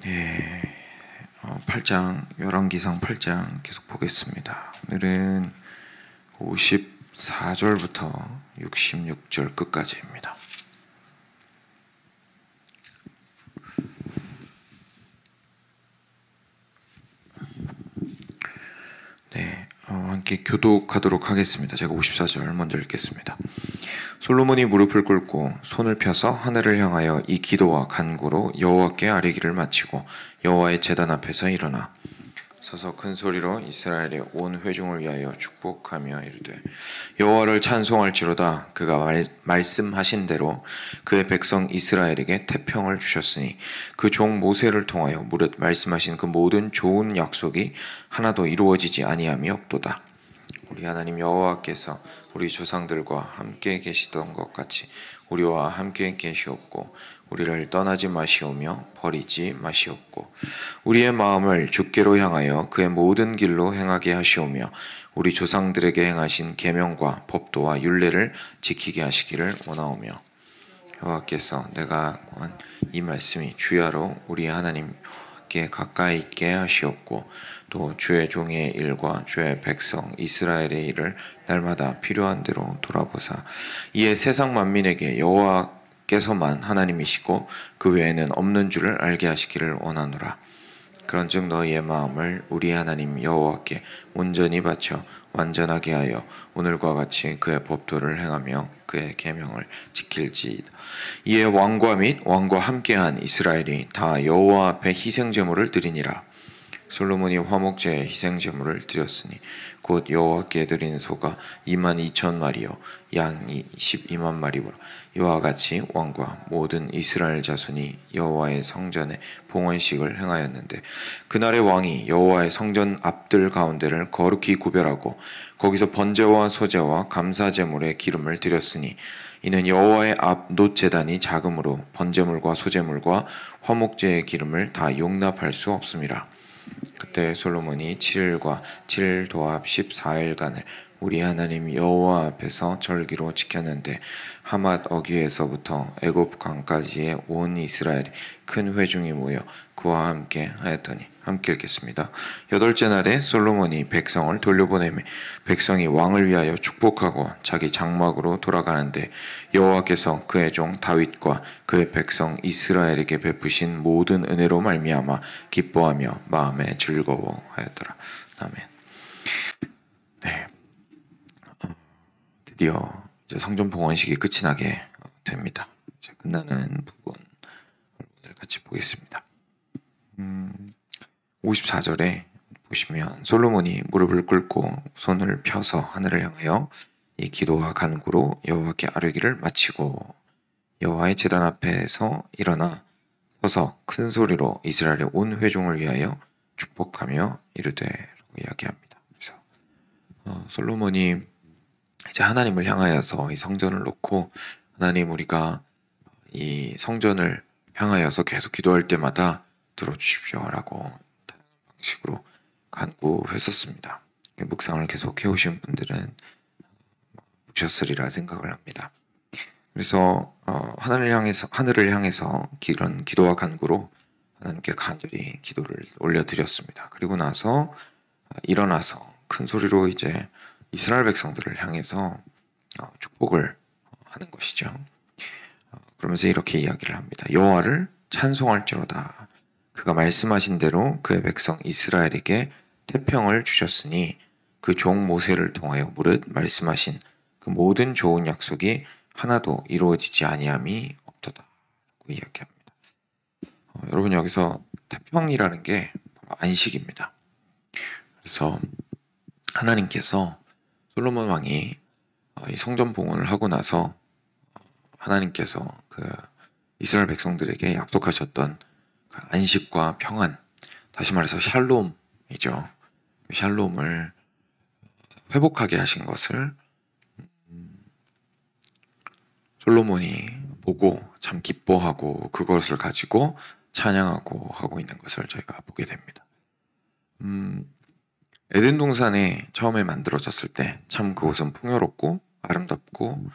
네, 8장 열왕기상 8장 계속 보겠습니다. 오늘은 54절부터 66절 끝까지입니다. 네, 함께 교독하도록 하겠습니다. 제가 54절 먼저 읽겠습니다. 솔로몬이 무릎을 꿇고 손을 펴서 하늘을 향하여 이 기도와 간구로 여호와께 아뢰기를 마치고 여호와의 제단 앞에서 일어나 서서 큰 소리로 이스라엘의 온 회중을 위하여 축복하며 이르되 여호와를 찬송할지로다. 그가 말씀하신 대로 그의 백성 이스라엘에게 태평을 주셨으니 그 종 모세를 통하여 무릇 말씀하신 그 모든 좋은 약속이 하나도 이루어지지 아니함이 없도다. 우리 하나님 여호와께서 우리 조상들과 함께 계시던 것 같이 우리와 함께 계시옵고 우리를 떠나지 마시오며 버리지 마시옵고 우리의 마음을 주께로 향하여 그의 모든 길로 행하게 하시오며 우리 조상들에게 행하신 계명과 법도와 율례를 지키게 하시기를 원하오며 여호와께서 내가 구한 이 말씀이 주야로 우리 하나님께 가까이 있게 하시옵고 또 주의 종의 일과 주의 백성 이스라엘의 일을 날마다 필요한 대로 돌아보사 이에 세상 만민에게 여호와께서만 하나님이시고 그 외에는 없는 줄을 알게 하시기를 원하노라. 그런즉 너희의 마음을 우리 하나님 여호와께 온전히 바쳐 완전하게 하여 오늘과 같이 그의 법도를 행하며 그의 계명을 지킬지이다. 이에 왕과 및 왕과 함께한 이스라엘이 다 여호와 앞에 희생제물을 드리니라. 솔로몬이 화목제에 희생제물을 드렸으니 곧 여호와께 드린 소가 22,000마리요 양이 12만 마리라. 이와 같이 왕과 모든 이스라엘 자손이 여호와의 성전에 봉헌식을 행하였는데 그날의 왕이 여호와의 성전 앞들 가운데를 거룩히 구별하고 거기서 번제와 소제와 감사제물의 기름을 드렸으니 이는 여호와의 앞 놋제단이 작으므로 번제물과 소제물과 화목제의 기름을 다 용납할 수 없음이라. 그때 솔로몬이 7일과 7일 도합 14일간을 우리 하나님 여호와 앞에서 절기로 지켰는데 하맛 어귀에서부터 애굽 강까지의 온 이스라엘이 큰 회중이 모여 그와 함께 하였더니 함께 읽겠습니다. 8째 날에 솔로몬이 백성을 돌려보내며 백성이 왕을 위하여 축복하고 자기 장막으로 돌아가는데 여호와께서 그의 종 다윗과 그의 백성 이스라엘에게 베푸신 모든 은혜로 말미암아 기뻐하며 마음에 즐거워하였더라. 아멘. 네, 드디어 이제 성전 봉헌식이 끝이 나게 됩니다. 이제 끝나는 부분 오늘 같이 보겠습니다. 54절에 보시면 솔로몬이 무릎을 꿇고 손을 펴서 하늘을 향하여 이 기도와 간구로 여호와께 아뢰기를 마치고 여호와의 제단 앞에서 일어나 서서 큰 소리로 이스라엘의 온 회중을 위하여 축복하며 이르되 라고 이야기합니다. 그래서 솔로몬이 이제 하나님을 향하여서 이 성전을 놓고 하나님 우리가 이 성전을 향하여서 계속 기도할 때마다 들어주십시오라고 다양한 방식으로 간구했었습니다. 묵상을 계속 해오신 분들은 보셨으리라 생각을 합니다. 그래서 하늘을 향해서 이런 기도와 간구로 하나님께 간절히 기도를 올려드렸습니다. 그리고 나서 일어나서 큰 소리로 이제 이스라엘 백성들을 향해서 축복을 하는 것이죠. 그러면서 이렇게 이야기를 합니다. 여호와를 찬송할지로다. 그가 말씀하신 대로 그의 백성 이스라엘에게 태평을 주셨으니 그 종 모세를 통하여 무릇 말씀하신 그 모든 좋은 약속이 하나도 이루어지지 아니함이 없도다 라고 이야기합니다. 여러분 여기서 태평이라는 게 안식입니다. 그래서 하나님께서 솔로몬 왕이 이 성전 봉헌을 하고 나서 하나님께서 그 이스라엘 백성들에게 약속하셨던 그 안식과 평안, 다시 말해서 샬롬이죠. 샬롬을 회복하게 하신 것을 솔로몬이 보고 참 기뻐하고 그것을 가지고 찬양하고 하고 있는 것을 저희가 보게 됩니다. 에덴 동산에 처음에 만들어졌을 때 참 그곳은 풍요롭고 아름답고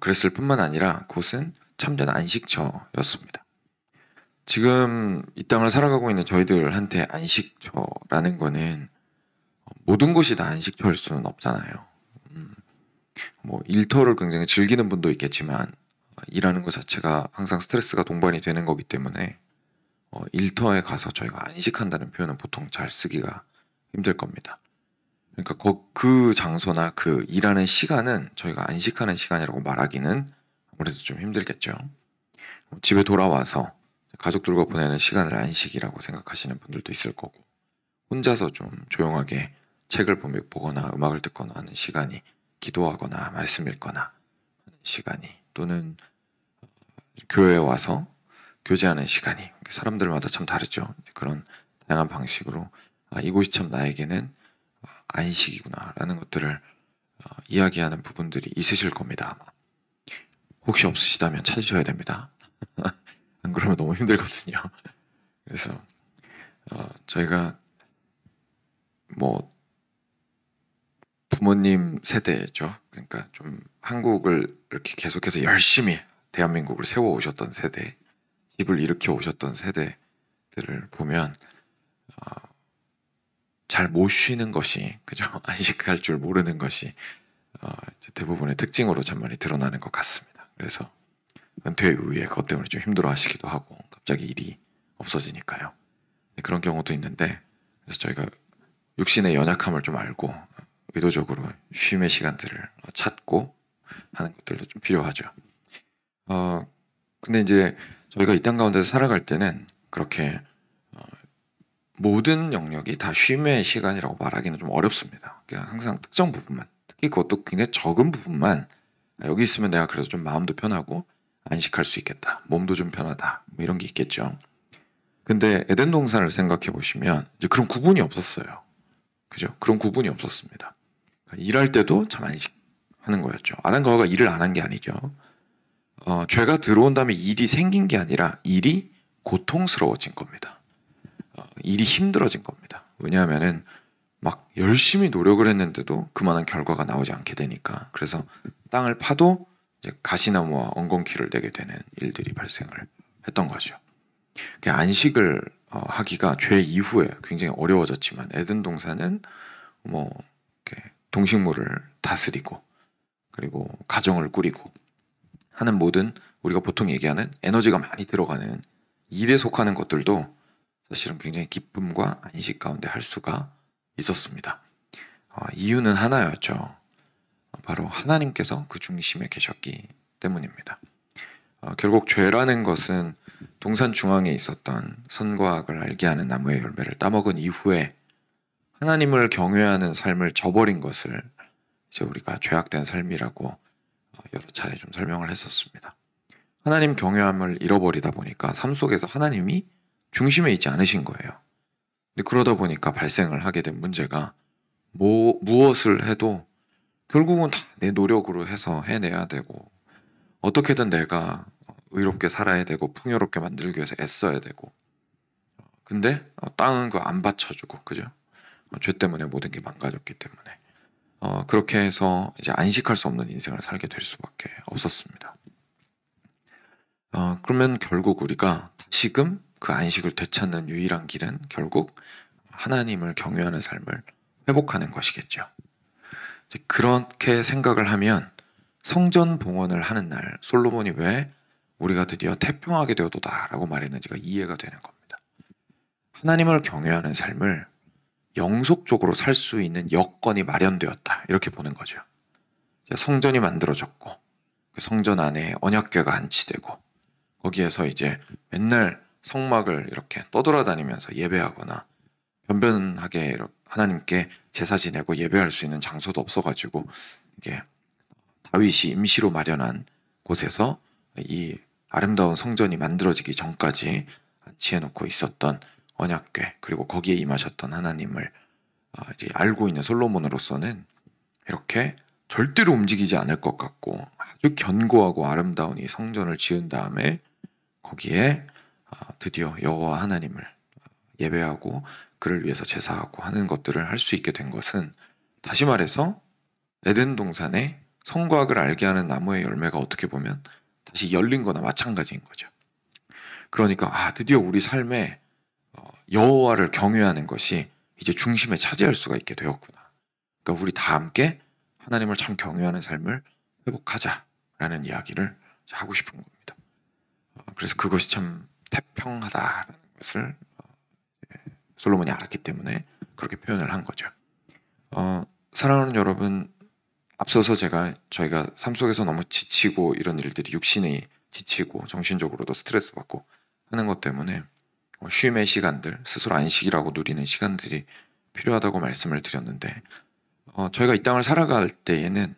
그랬을 뿐만 아니라 그곳은 참된 안식처였습니다. 지금 이 땅을 살아가고 있는 저희들한테 안식처라는 거는 모든 곳이 다 안식처일 수는 없잖아요. 뭐 일터를 굉장히 즐기는 분도 있겠지만 일하는 것 자체가 항상 스트레스가 동반이 되는 거기 때문에 일터에 가서 저희가 안식한다는 표현은 보통 잘 쓰기가 힘들 겁니다. 그러니까 그 장소나 그 일하는 시간은 저희가 안식하는 시간이라고 말하기는 아무래도 좀 힘들겠죠. 집에 돌아와서 가족들과 보내는 시간을 안식이라고 생각하시는 분들도 있을 거고, 혼자서 좀 조용하게 책을 보거나 음악을 듣거나 하는 시간이, 기도하거나 말씀 읽거나 하는 시간이, 또는 교회에 와서 교제하는 시간이, 사람들마다 참 다르죠. 그런 다양한 방식으로 이곳이 참 나에게는 안식이구나 라는 것들을 이야기하는 부분들이 있으실 겁니다. 아마. 혹시 없으시다면 찾으셔야 됩니다. 안 그러면 너무 힘들거든요. 그래서 저희가 뭐 부모님 세대죠. 그러니까 좀 한국을 이렇게 계속해서 열심히 대한민국을 세워오셨던 세대, 집을 일으켜 오셨던 세대들을 보면 잘 못 쉬는 것이, 그죠? 안식할 줄 모르는 것이 대부분의 특징으로 참 많이 드러나는 것 같습니다. 그래서 은퇴 이후에 그것 때문에 좀 힘들어하시기도 하고 갑자기 일이 없어지니까요. 그런 경우도 있는데, 그래서 저희가 육신의 연약함을 좀 알고 의도적으로 쉼의 시간들을 찾고 하는 것들도 좀 필요하죠. 근데 이제 저희가 이 땅 가운데서 살아갈 때는 그렇게 모든 영역이 다 쉼의 시간이라고 말하기는 좀 어렵습니다. 그냥 항상 특정 부분만, 특히 그것도 굉장히 적은 부분만, 여기 있으면 내가 그래도 좀 마음도 편하고 안식할 수 있겠다, 몸도 좀 편하다, 뭐 이런 게 있겠죠. 근데 에덴 동산을 생각해 보시면 이제 그런 구분이 없었어요. 그죠? 그런 구분이 없었습니다. 그러니까 일할 때도 참 안식하는 거였죠. 아담과 하와가 일을 안 한 게 아니죠. 죄가 들어온 다음에 일이 생긴 게 아니라 일이 고통스러워진 겁니다. 일이 힘들어진 겁니다. 왜냐하면은 막 열심히 노력을 했는데도 그만한 결과가 나오지 않게 되니까, 그래서 땅을 파도 이제 가시나무와 엉겅퀴를 내게 되는 일들이 발생을 했던 거죠. 안식을 하기가 죄 이후에 굉장히 어려워졌지만, 에덴 동산은 뭐 이렇게 동식물을 다스리고 그리고 가정을 꾸리고 하는 모든, 우리가 보통 얘기하는 에너지가 많이 들어가는 일에 속하는 것들도 사실은 굉장히 기쁨과 안식 가운데 할 수가 있었습니다. 이유는 하나였죠. 바로 하나님께서 그 중심에 계셨기 때문입니다. 결국 죄라는 것은 동산 중앙에 있었던 선과 악을 알게 하는 나무의 열매를 따먹은 이후에 하나님을 경외하는 삶을 저버린 것을 이제 우리가 죄악된 삶이라고 여러 차례 좀 설명을 했었습니다. 하나님 경외함을 잃어버리다 보니까 삶 속에서 하나님이 중심에 있지 않으신 거예요. 근데 그러다 보니까 발생을 하게 된 문제가, 무엇을 해도 결국은 다 내 노력으로 해서 해내야 되고, 어떻게든 내가 의롭게 살아야 되고 풍요롭게 만들기 위해서 애써야 되고, 근데 땅은 그거 안 받쳐주고, 그죠? 죄 때문에 모든 게 망가졌기 때문에 그렇게 해서 이제 안식할 수 없는 인생을 살게 될 수밖에 없었습니다. 그러면 결국 우리가 다시금 그 안식을 되찾는 유일한 길은 결국 하나님을 경외하는 삶을 회복하는 것이겠죠. 그렇게 생각을 하면 성전 봉헌을 하는 날 솔로몬이 왜 우리가 드디어 태평하게 되었도다라고 말했는지가 이해가 되는 겁니다. 하나님을 경외하는 삶을 영속적으로 살 수 있는 여건이 마련되었다, 이렇게 보는 거죠. 성전이 만들어졌고 그 성전 안에 언약궤가 안치되고 거기에서 이제 맨날 성막을 이렇게 떠돌아다니면서 예배하거나 변변하게 하나님께 제사 지내고 예배할 수 있는 장소도 없어가지고, 이게 다윗이 임시로 마련한 곳에서 이 아름다운 성전이 만들어지기 전까지 안치해놓고 있었던 언약궤, 그리고 거기에 임하셨던 하나님을 이제 알고 있는 솔로몬으로서는 이렇게 절대로 움직이지 않을 것 같고 아주 견고하고 아름다운 이 성전을 지은 다음에 거기에 드디어 여호와 하나님을 예배하고 그를 위해서 제사하고 하는 것들을 할 수 있게 된 것은, 다시 말해서 에덴 동산에 성과 악을 알게 하는 나무의 열매가 어떻게 보면 다시 열린 거나 마찬가지인 거죠. 그러니까 드디어 우리 삶에 여호와를 경외하는 것이 이제 중심에 차지할 수가 있게 되었구나. 그러니까 우리 다 함께 하나님을 참 경외하는 삶을 회복하자라는 이야기를 하고 싶은 겁니다. 그래서 그것이 참 태평하다라는 것을 솔로몬이 알았기 때문에 그렇게 표현을 한 거죠. 사랑하는 여러분, 앞서서 저희가 삶 속에서 너무 지치고 이런 일들이 육신이 지치고 정신적으로도 스트레스 받고 하는 것 때문에 쉼의 시간들, 스스로 안식이라고 누리는 시간들이 필요하다고 말씀을 드렸는데, 저희가 이 땅을 살아갈 때에는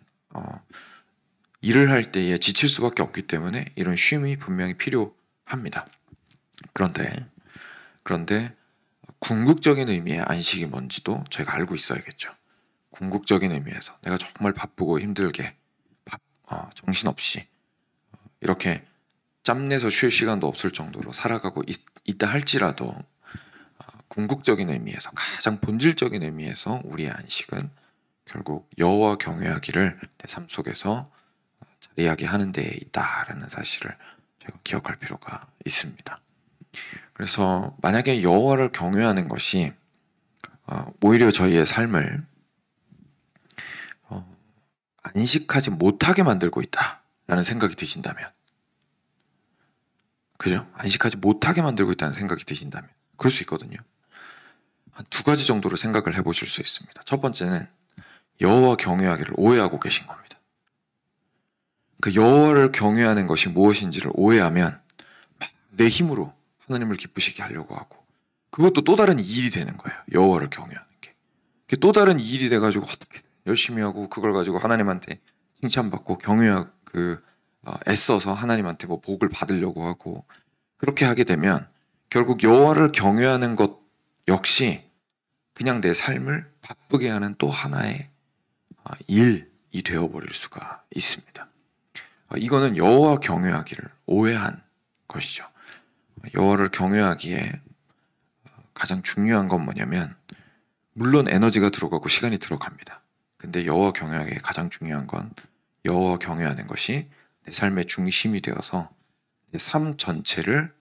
일을 할 때에 지칠 수밖에 없기 때문에 이런 쉼이 분명히 필요합니다. 그런데 궁극적인 의미의 안식이 뭔지도 저희가 알고 있어야겠죠. 궁극적인 의미에서 내가 정말 바쁘고 힘들게 정신없이 이렇게 짬내서 쉴 시간도 없을 정도로 살아가고 있다 할지라도 궁극적인 의미에서, 가장 본질적인 의미에서 우리의 안식은 결국 여호와 경외하기를 내 삶 속에서 자리하게 하는 데에 있다라는 사실을 저희가 기억할 필요가 있습니다. 그래서 만약에 여호와를 경외하는 것이 오히려 저희의 삶을 안식하지 못하게 만들고 있다라는 생각이 드신다면, 그죠? 안식하지 못하게 만들고 있다는 생각이 드신다면 그럴 수 있거든요. 한 두 가지 정도로 생각을 해보실 수 있습니다. 첫 번째는 여호와 경외하기를 오해하고 계신 겁니다. 그 여호와를 경외하는 것이 무엇인지를 오해하면 막 내 힘으로 하나님을 기쁘시게 하려고 하고, 그것도 또 다른 일이 되는 거예요. 여호와를 경외하는 게. 그게 또 다른 일이 돼가지고 어떻게 열심히 하고 그걸 가지고 하나님한테 칭찬받고 애써서 하나님한테 뭐 복을 받으려고 하고, 그렇게 하게 되면 결국 여호와를 경외하는 것 역시 그냥 내 삶을 바쁘게 하는 또 하나의 일이 되어버릴 수가 있습니다. 이거는 여호와 경외하기를 오해한 것이죠. 여호와를 경외하기에 가장 중요한 건 뭐냐면, 물론 에너지가 들어가고 시간이 들어갑니다. 근데 여호와 경외하기에 가장 중요한 건 여호와 경외하는 것이 내 삶의 중심이 되어서 내 삶 전체를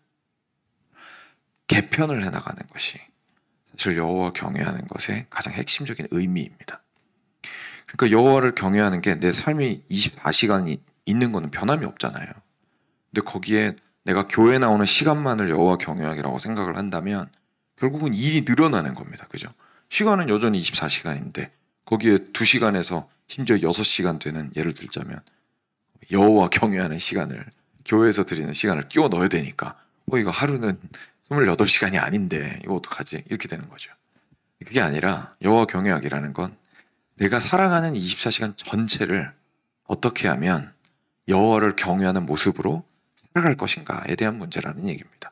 개편을 해나가는 것이 사실 여호와 경외하는 것의 가장 핵심적인 의미입니다. 그러니까 여호와를 경외하는 게 내 삶이 24시간이 있는 거는 변함이 없잖아요. 근데 거기에 내가 교회 나오는 시간만을 여호와 경외하기라고 생각을 한다면 결국은 일이 늘어나는 겁니다. 그죠? 시간은 여전히 24시간인데 거기에 2시간에서 심지어 6시간 되는, 예를 들자면 여호와 경외하는 시간을, 교회에서 드리는 시간을 끼워 넣어야 되니까 이거 하루는 28시간이 아닌데 이거 어떡하지? 이렇게 되는 거죠. 그게 아니라 여호와 경외하기라는 건 내가 살아가는 24시간 전체를 어떻게 하면 여호와를 경외하는 모습으로 살아갈 것인가에 대한 문제라는 얘기입니다.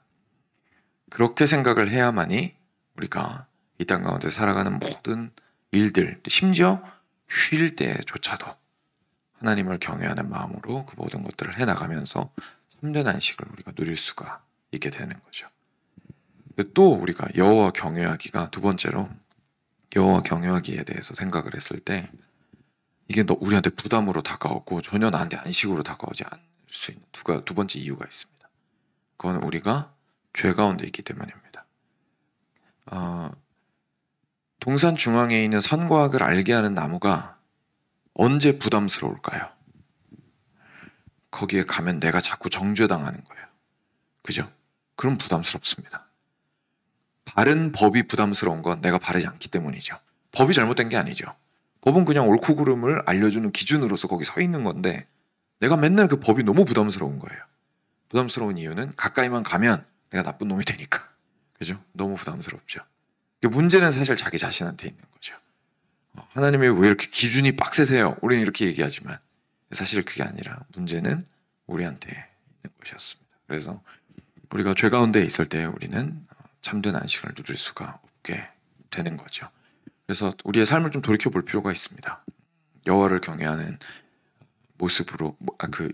그렇게 생각을 해야만이 우리가 이 땅 가운데 살아가는 모든 일들, 심지어 쉴 때조차도 하나님을 경외하는 마음으로 그 모든 것들을 해나가면서 참된 안식을 우리가 누릴 수가 있게 되는 거죠. 또 우리가 여호와 경외하기가, 두 번째로 여호와 경외하기에 대해서 생각을 했을 때 이게 우리한테 부담으로 다가오고 전혀 나한테 안식으로 다가오지 않을 수 있는 두 번째 이유가 있습니다. 그건 우리가 죄 가운데 있기 때문입니다. 동산 중앙에 있는 선과 악을 알게 하는 나무가 언제 부담스러울까요? 거기에 가면 내가 자꾸 정죄당하는 거예요. 그죠? 그럼 부담스럽습니다. 바른 법이 부담스러운 건 내가 바르지 않기 때문이죠. 법이 잘못된 게 아니죠. 법은 그냥 옳고 그름을 알려주는 기준으로서 거기 서 있는 건데 내가 맨날 그 법이 너무 부담스러운 거예요. 부담스러운 이유는 가까이만 가면 내가 나쁜 놈이 되니까. 그죠? 너무 부담스럽죠. 문제는 사실 자기 자신한테 있는 거죠. 하나님이 왜 이렇게 기준이 빡세세요? 우리는 이렇게 얘기하지만 사실 그게 아니라 문제는 우리한테 있는 것이었습니다. 그래서 우리가 죄 가운데 있을 때 우리는 참된 안식을 누릴 수가 없게 되는 거죠. 그래서 우리의 삶을 좀 돌이켜 볼 필요가 있습니다. 여호와를 경외하는 모습으로,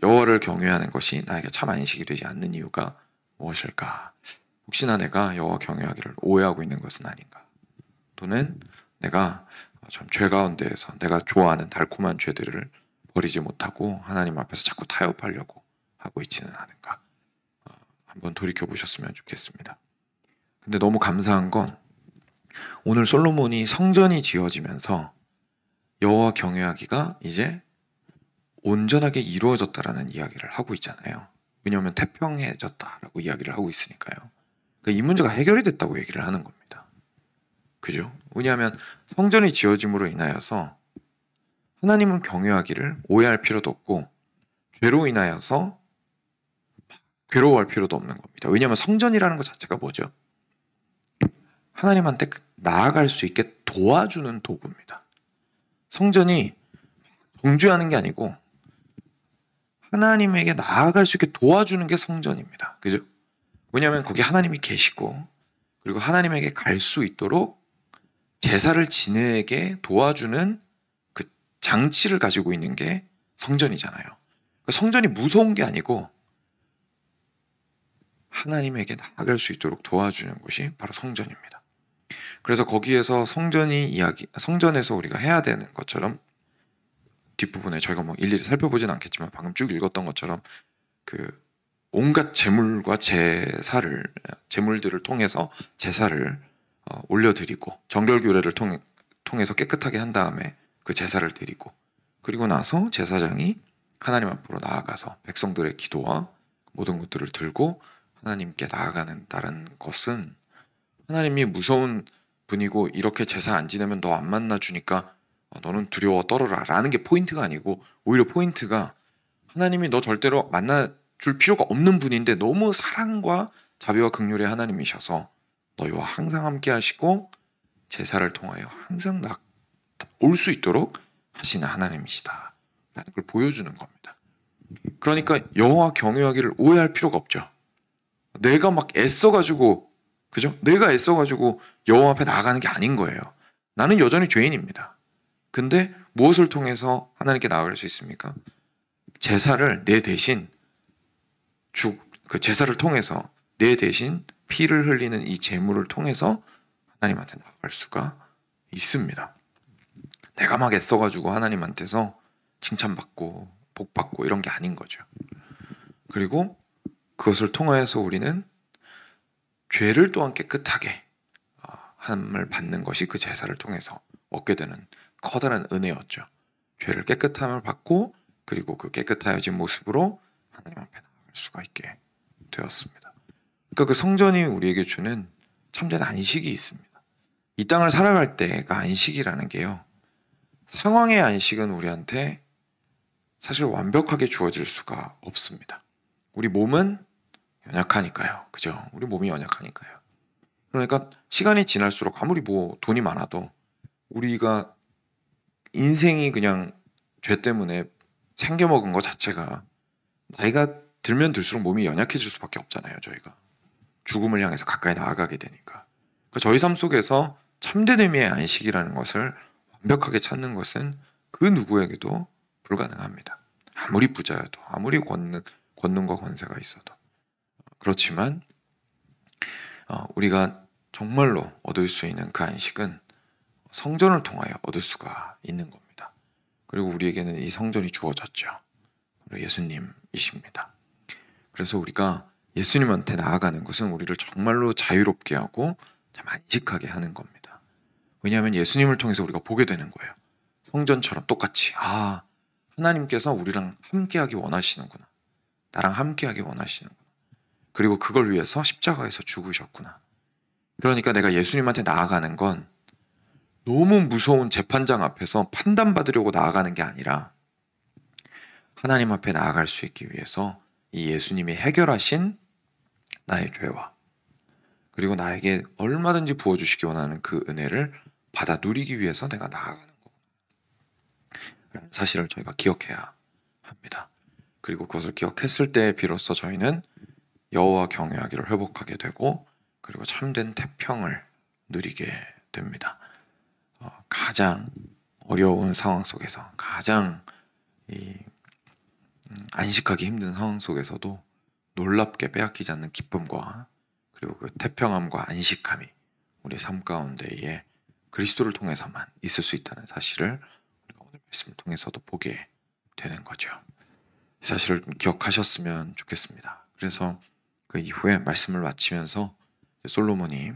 여호와를 경외하는 것이 나에게 참 안식이 되지 않는 이유가 무엇일까? 혹시나 내가 여호와 경외하기를 오해하고 있는 것은 아닌가? 또는 내가 좀 죄 가운데에서 내가 좋아하는 달콤한 죄들을 버리지 못하고 하나님 앞에서 자꾸 타협하려고 하고 있지는 않은가? 한번 돌이켜 보셨으면 좋겠습니다. 근데 너무 감사한 건 오늘 솔로몬이 성전이 지어지면서 여호와 경외하기가 이제 온전하게 이루어졌다라는 이야기를 하고 있잖아요. 왜냐하면 태평해졌다라고 이야기를 하고 있으니까요. 그러니까 이 문제가 해결이 됐다고 얘기를 하는 겁니다. 그죠? 왜냐하면 성전이 지어짐으로 인하여서 하나님은 경외하기를 오해할 필요도 없고 죄로 인하여서 괴로워할 필요도 없는 겁니다. 왜냐하면 성전이라는 것 자체가 뭐죠? 하나님한테 나아갈 수 있게 도와주는 도구입니다. 성전이 정죄하는 게 아니고 하나님에게 나아갈 수 있게 도와주는 게 성전입니다. 그죠? 왜냐하면 거기 하나님이 계시고 그리고 하나님에게 갈 수 있도록 제사를 지내게 도와주는 그 장치를 가지고 있는 게 성전이잖아요. 그러니까 성전이 무서운 게 아니고 하나님에게 나아갈 수 있도록 도와주는 것이 바로 성전입니다. 그래서 거기에서 성전에서 우리가 해야 되는 것처럼 뒷부분에 저희가 뭐 일일이 살펴보진 않겠지만 방금 쭉 읽었던 것처럼 그 온갖 제물과 제물들을 통해서 제사를 올려드리고 정결교례를 통해서 깨끗하게 한 다음에 그 제사를 드리고 그리고 나서 제사장이 하나님 앞으로 나아가서 백성들의 기도와 모든 것들을 들고 하나님께 나아가는 것은 하나님이 무서운 분이고 이렇게 제사 안 지내면 너 안 만나주니까 너는 두려워 떨어라 라는 게 포인트가 아니고 오히려 포인트가 하나님이 너 절대로 만나줄 필요가 없는 분인데 너무 사랑과 자비와 긍휼의 하나님이셔서 너희와 항상 함께 하시고 제사를 통하여 항상 올 수 있도록 하시는 하나님이시다 라는 걸 보여주는 겁니다. 그러니까 여호와 경외하기를 오해할 필요가 없죠. 내가 막 애써가지고 그죠? 내가 애써가지고 여호와 앞에 나아가는 게 아닌 거예요. 나는 여전히 죄인입니다. 근데 무엇을 통해서 하나님께 나아갈 수 있습니까? 제사를 내 대신 그 제사를 통해서 내 대신 피를 흘리는 이 제물을 통해서 하나님한테 나아갈 수가 있습니다. 내가 막 애써가지고 하나님한테서 칭찬받고 복받고 이런 게 아닌 거죠. 그리고 그것을 통하여서 우리는 죄를 또한 깨끗하게 함을 받는 것이 그 제사를 통해서 얻게 되는 커다란 은혜였죠. 죄를 깨끗함을 받고 그리고 그 깨끗하여진 모습으로 하나님 앞에 나아갈 수가 있게 되었습니다. 그러니까 그 성전이 우리에게 주는 참된 안식이 있습니다. 이 땅을 살아갈 때가 안식이라는 게요. 상황의 안식은 우리한테 사실 완벽하게 주어질 수가 없습니다. 우리 몸은 연약하니까요. 그죠? 우리 몸이 연약하니까요. 그러니까 시간이 지날수록 아무리 뭐 돈이 많아도 우리가 인생이 그냥 죄 때문에 생겨먹은 것 자체가 나이가 들면 들수록 몸이 연약해질 수밖에 없잖아요. 저희가 죽음을 향해서 가까이 나아가게 되니까. 그러니까 저희 삶 속에서 참된 의미의 안식이라는 것을 완벽하게 찾는 것은 그 누구에게도 불가능합니다. 아무리 부자여도 아무리 권능과 권세가 있어도. 그렇지만 우리가 정말로 얻을 수 있는 그 안식은 성전을 통하여 얻을 수가 있는 겁니다. 그리고 우리에게는 이 성전이 주어졌죠. 바로 예수님이십니다. 그래서 우리가 예수님한테 나아가는 것은 우리를 정말로 자유롭게 하고 참 안식하게 하는 겁니다. 왜냐하면 예수님을 통해서 우리가 보게 되는 거예요. 성전처럼 똑같이 하나님께서 우리랑 함께하기 원하시는구나. 나랑 함께하기 원하시는구나. 그리고 그걸 위해서 십자가에서 죽으셨구나. 그러니까 내가 예수님한테 나아가는 건 너무 무서운 재판장 앞에서 판단받으려고 나아가는 게 아니라 하나님 앞에 나아갈 수 있기 위해서 이 예수님이 해결하신 나의 죄와 그리고 나에게 얼마든지 부어주시기 원하는 그 은혜를 받아 누리기 위해서 내가 나아가는 거구나. 사실을 저희가 기억해야 합니다. 그리고 그것을 기억했을 때 비로소 저희는 여호와 경외하기를 회복하게 되고 그리고 참된 태평을 누리게 됩니다. 가장 어려운 상황 속에서 가장 안식하기 힘든 상황 속에서도 놀랍게 빼앗기지 않는 기쁨과 그리고 그 태평함과 안식함이 우리 삶 가운데에 그리스도를 통해서만 있을 수 있다는 사실을 우리가 오늘 말씀을 통해서도 보게 되는 거죠. 이 사실을 기억하셨으면 좋겠습니다. 그래서 그 이후에 말씀을 마치면서 솔로몬이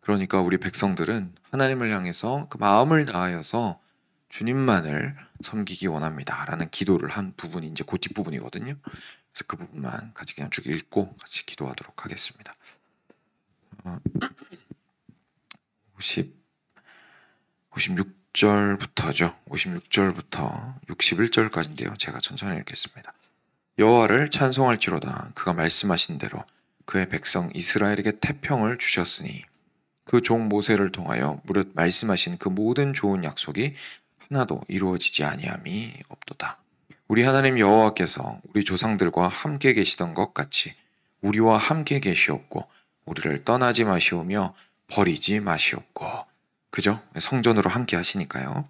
그러니까 우리 백성들은 하나님을 향해서 그 마음을 다하여서 주님만을 섬기기 원합니다라는 기도를 한 부분이 이제 그 뒷부분이거든요. 그래서 그 부분만 같이 그냥 쭉 읽고 같이 기도하도록 하겠습니다. 56절부터죠. 56절부터 61절까지인데요. 제가 천천히 읽겠습니다. 여호와를 찬송할지로다. 그가 말씀하신 대로 그의 백성 이스라엘에게 태평을 주셨으니 그 종 모세를 통하여 무릇 말씀하신 그 모든 좋은 약속이 하나도 이루어지지 아니함이 없도다. 우리 하나님 여호와께서 우리 조상들과 함께 계시던 것 같이 우리와 함께 계시옵고 우리를 떠나지 마시오며 버리지 마시옵고. 그죠? 성전으로 함께 하시니까요.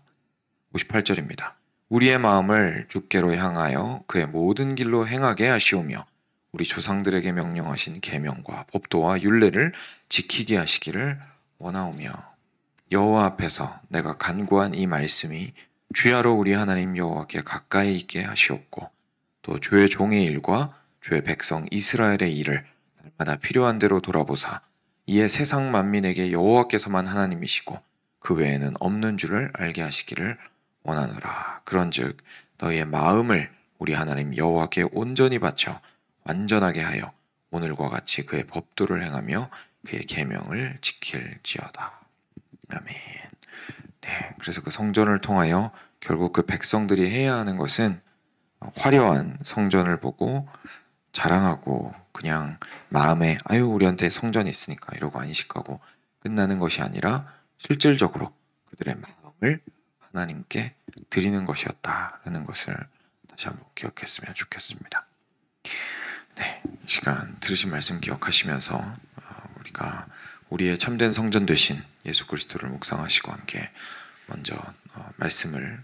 58절입니다. 우리의 마음을 주께로 향하여 그의 모든 길로 행하게 하시오며 우리 조상들에게 명령하신 계명과 법도와 율례를 지키게 하시기를 원하오며 여호와 앞에서 내가 간구한 이 말씀이 주야로 우리 하나님 여호와께 가까이 있게 하시옵고 또 주의 종의 일과 주의 백성 이스라엘의 일을 날마다 필요한 대로 돌아보사 이에 세상 만민에게 여호와께서만 하나님이시고 그 외에는 없는 줄을 알게 하시기를 원하노라. 그런즉 너희의 마음을 우리 하나님 여호와께 온전히 바쳐 완전하게 하여 오늘과 같이 그의 법도를 행하며 그의 계명을 지킬지어다. 아멘. 네, 그래서 그 성전을 통하여 결국 그 백성들이 해야 하는 것은 화려한 성전을 보고 자랑하고 그냥 마음에 아유 우리한테 성전이 있으니까 이러고 안식하고 끝나는 것이 아니라 실질적으로 그들의 마음을 하나님께 드리는 것이었다라는 것을 다시 한번 기억했으면 좋겠습니다. 네, 이 시간 들으신 말씀 기억하시면서 우리가 우리의 참된 성전 되신 예수 그리스도를 묵상하시고 함께 먼저 말씀을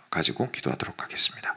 가지고 기도하도록 하겠습니다.